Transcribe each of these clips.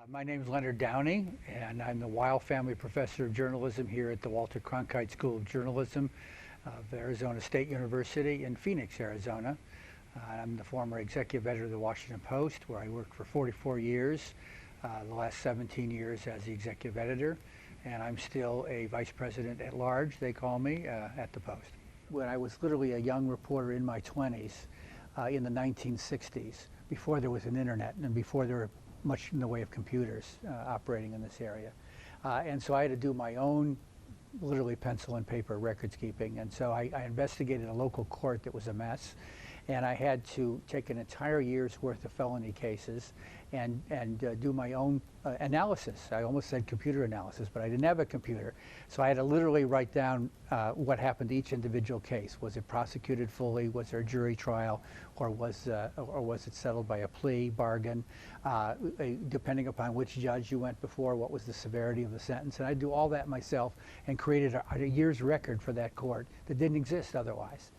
My name is Leonard Downie, and I'm the Weil Family Professor of Journalism here at the Cronkite School of Journalism of Arizona State University in Phoenix, Arizona. I'm the former executive editor of the Washington Post, where I worked for 44 years, the last 17 years as the executive editor, and I'm still a vice president at large, they call me, at the Post. When I was literally a young reporter in my 20s, in the 1960s, before there was an internet and before there were much in the way of computers operating in this area. And so I had to do my own, literally pencil and paper records keeping. And so I investigated a local court that was a mess. And I had to take an entire year's worth of felony cases and do my own analysis. I almost said computer analysis, but I didn't have a computer. So I had to literally write down what happened to each individual case. Was it prosecuted fully? Was there a jury trial? Or was it settled by a plea bargain? Depending upon which judge you went before, what was the severity of the sentence? And I do all that myself and created a year's record for that court that didn't exist otherwise.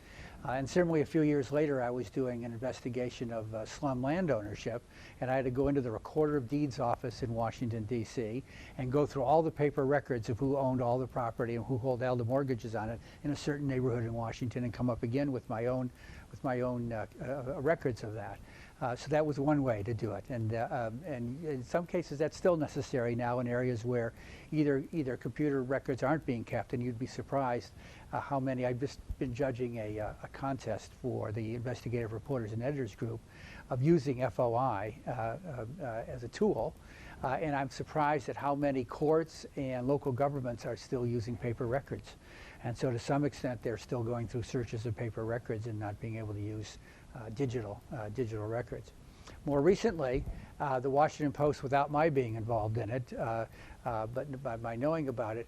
And similarly, a few years later, I was doing an investigation of slum land ownership, and I had to go into the Recorder of Deeds office in Washington, D.C., and go through all the paper records of who owned all the property and who held all the mortgages on it in a certain neighborhood in Washington, and come up again with my own records of that. So that was one way to do it, and in some cases that's still necessary now in areas where either computer records aren't being kept, and you'd be surprised how many. I've just been judging a contest for the Investigative Reporters and Editors Group of using FOI as a tool, and I'm surprised at how many courts and local governments are still using paper records. And so to some extent they're still going through searches of paper records and not being able to use digital records. More recently, the Washington Post, without my being involved in it, but by my knowing about it,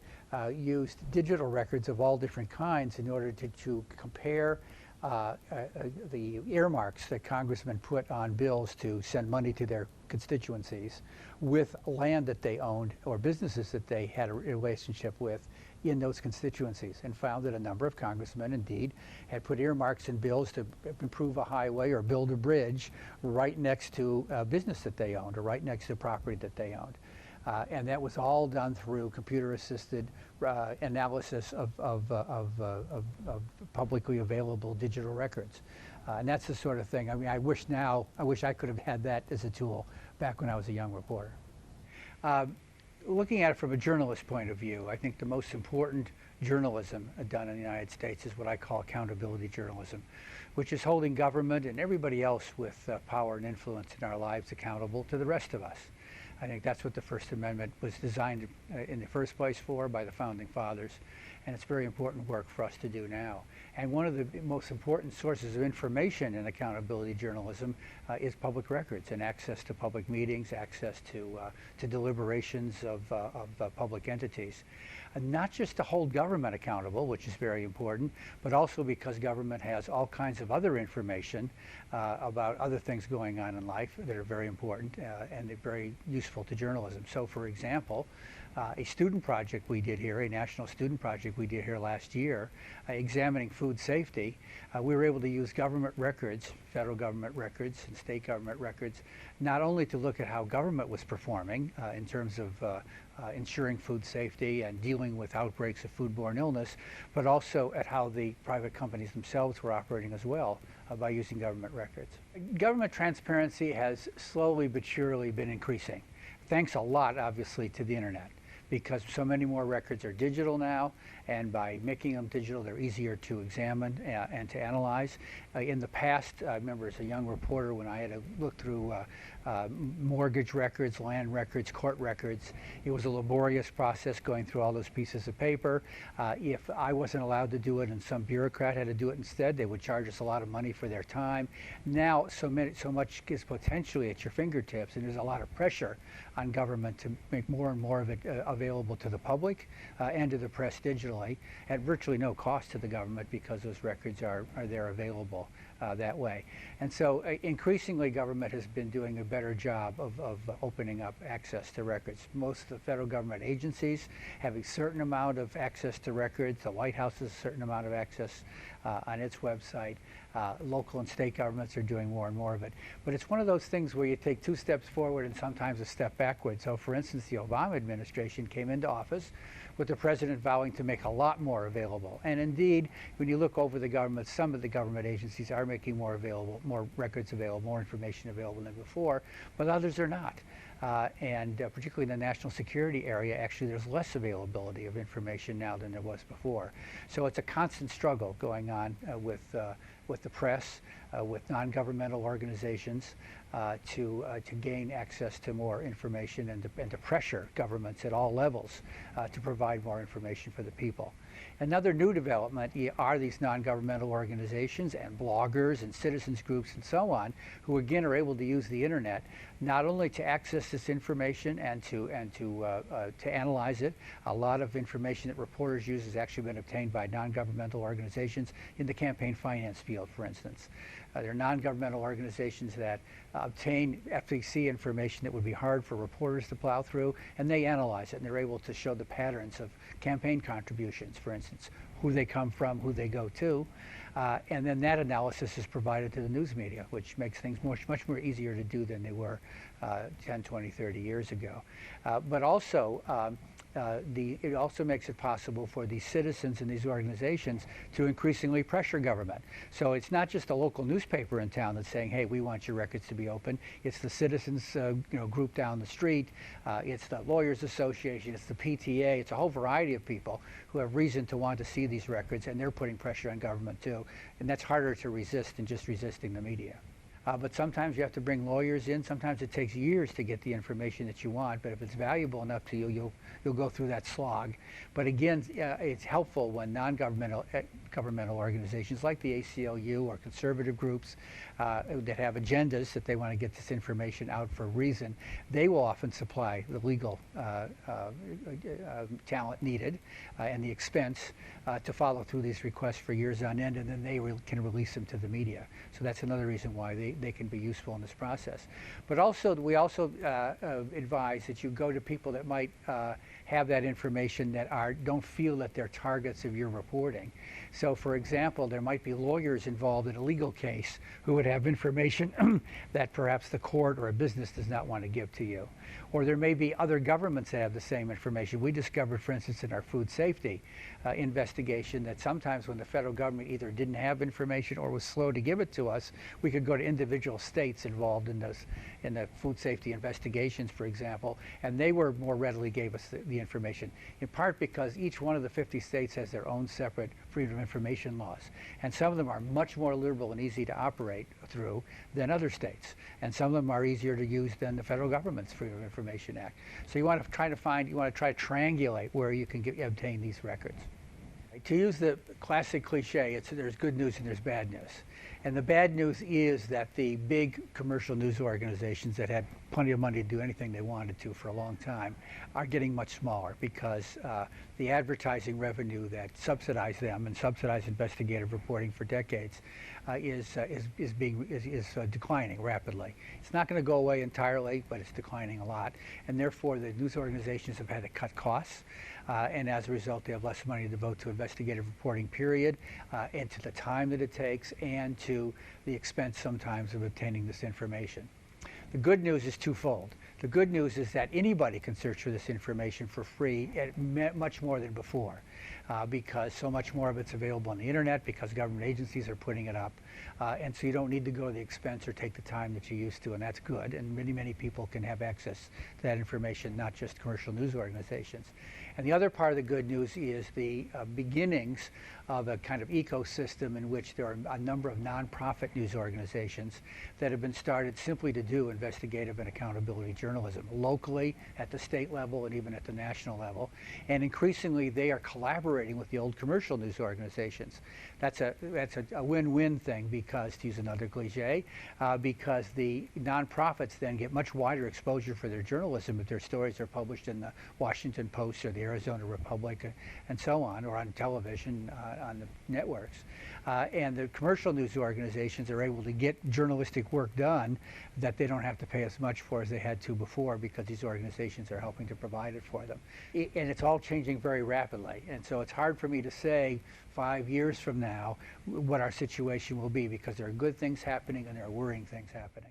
used digital records of all different kinds in order to compare the earmarks that congressmen put on bills to send money to their constituencies with land that they owned or businesses that they had a relationship with in those constituencies, and found that a number of congressmen indeed had put earmarks in bills to improve a highway or build a bridge right next to a business that they owned or right next to property that they owned. And that was all done through computer-assisted analysis of publicly available digital records. And that's the sort of thing. I mean, I wish I could have had that as a tool back when I was a young reporter. Looking at it from a journalist point of view, I think the most important journalism done in the United States is what I call accountability journalism, which is holding government and everybody else with power and influence in our lives accountable to the rest of us. I think that's what the First Amendment was designed in the first place for by the Founding Fathers, and it's very important work for us to do now. And one of the most important sources of information in accountability journalism is public records and access to public meetings, access to deliberations of public entities. Not just to hold government accountable, which is very important, but also because government has all kinds of other information about other things going on in life that are very important and they're very useful to journalism. So, for example, a student project we did here, a national student project we did here last year, examining food safety, we were able to use government records, federal government records and state government records, not only to look at how government was performing in terms of ensuring food safety and dealing with outbreaks of foodborne illness, but also at how the private companies themselves were operating as well by using government records. Government transparency has slowly but surely been increasing. Thanks a lot, obviously, to the internet, because so many more records are digital now, and by making them digital, they're easier to examine and to analyze. In the past, I remember as a young reporter when I had to look through mortgage records, land records, court records, it was a laborious process going through all those pieces of paper. If I wasn't allowed to do it and some bureaucrat had to do it instead, they would charge us a lot of money for their time. Now, so much is potentially at your fingertips, and there's a lot of pressure on government to make more and more of it available to the public and to the press digitally at virtually no cost to the government, because those records are there available that way. And so increasingly government has been doing a better job of opening up access to records. Most of the federal government agencies have a certain amount of access to records. The White House has a certain amount of access on its website. Local and state governments are doing more and more of it. But it's one of those things where you take 2 steps forward and sometimes a step backward. So for instance, the Obama administration came into office with the president vowing to make a lot more available. And indeed, when you look over the government, some of the government agencies are making more available, more records available, more information available than before, but others are not. And particularly in the national security area, actually there's less availability of information now than there was before. So it's a constant struggle going on with the press, with non-governmental organizations to gain access to more information and to pressure governments at all levels to provide more information for the people. Another new development are these non-governmental organizations and bloggers and citizens groups and so on, who again are able to use the internet not only to access this information and to analyze it. A lot of information that reporters use has actually been obtained by non-governmental organizations in the campaign finance field, for instance. There are non-governmental organizations that obtain FEC information that would be hard for reporters to plow through, and they analyze it, and they're able to show the patterns of campaign contributions, for instance, who they come from, who they go to, and then that analysis is provided to the news media, which makes things much more easier to do than they were 10, 20, 30 years ago. But also, it also makes it possible for these citizens and these organizations to increasingly pressure government. So it's not just a local newspaper in town that's saying, hey, we want your records to be open. It's the citizens group down the street. It's the Lawyers Association. It's the PTA. It's a whole variety of people who have reason to want to see these records, and they're putting pressure on government too. And that's harder to resist than just resisting the media. But sometimes you have to bring lawyers in. Sometimes it takes years to get the information that you want, but if it's valuable enough to you, you'll go through that slog. But again, it's helpful when non-governmental governmental organizations like the ACLU or conservative groups that have agendas that they want to get this information out for a reason, they will often supply the legal talent needed and the expense to follow through these requests for years on end, and then they can release them to the media. So that's another reason why they can be useful in this process. But also, we also advise that you go to people that might have that information that don't feel that they're targets of your reporting. So for example, there might be lawyers involved in a legal case who would have information that perhaps the court or a business does not want to give to you. Or there may be other governments that have the same information. We discovered, for instance, in our food safety investigation, that sometimes when the federal government either didn't have information or was slow to give it to us, we could go to individual states involved in the food safety investigations, for example, and they were more readily gave us the information, in part because each one of the 50 states has their own separate freedom of information laws. And some of them are much more liberal and easy to operate through than other states. And some of them are easier to use than the federal government's Freedom of Information Act. So you want to try to triangulate where you can obtain these records. To use the classic cliche, there's good news and there's bad news. And the bad news is that the big commercial news organizations that had plenty of money to do anything they wanted to for a long time are getting much smaller, because the advertising revenue that subsidized them and subsidized investigative reporting for decades is declining rapidly. It's not going to go away entirely, but it's declining a lot. And therefore, the news organizations have had to cut costs. And as a result, they have less money to devote to investigative reporting, period, and to the time that it takes, and to the expense sometimes of obtaining this information. The good news is twofold. The good news is that anybody can search for this information for free, much more than before, because so much more of it's available on the internet, because government agencies are putting it up, and so you don't need to go to the expense or take the time that you used to, and that's good. And many people can have access to that information, not just commercial news organizations. And the other part of the good news is the beginnings of a kind of ecosystem in which there are a number of nonprofit news organizations that have been started simply to do investigative and accountability journalism locally, at the state level, and even at the national level. And increasingly, they are collaborating collaborating with the old commercial news organizations. That's a win-win thing because, to use another cliche, because the nonprofits then get much wider exposure for their journalism if their stories are published in the Washington Post or the Arizona Republic and so on, or on television, on the networks. And the commercial news organizations are able to get journalistic work done that they don't have to pay as much for as they had to before, because these organizations are helping to provide it for them. And it's all changing very rapidly. And so it's hard for me to say 5 years from now what our situation will be, because there are good things happening and there are worrying things happening.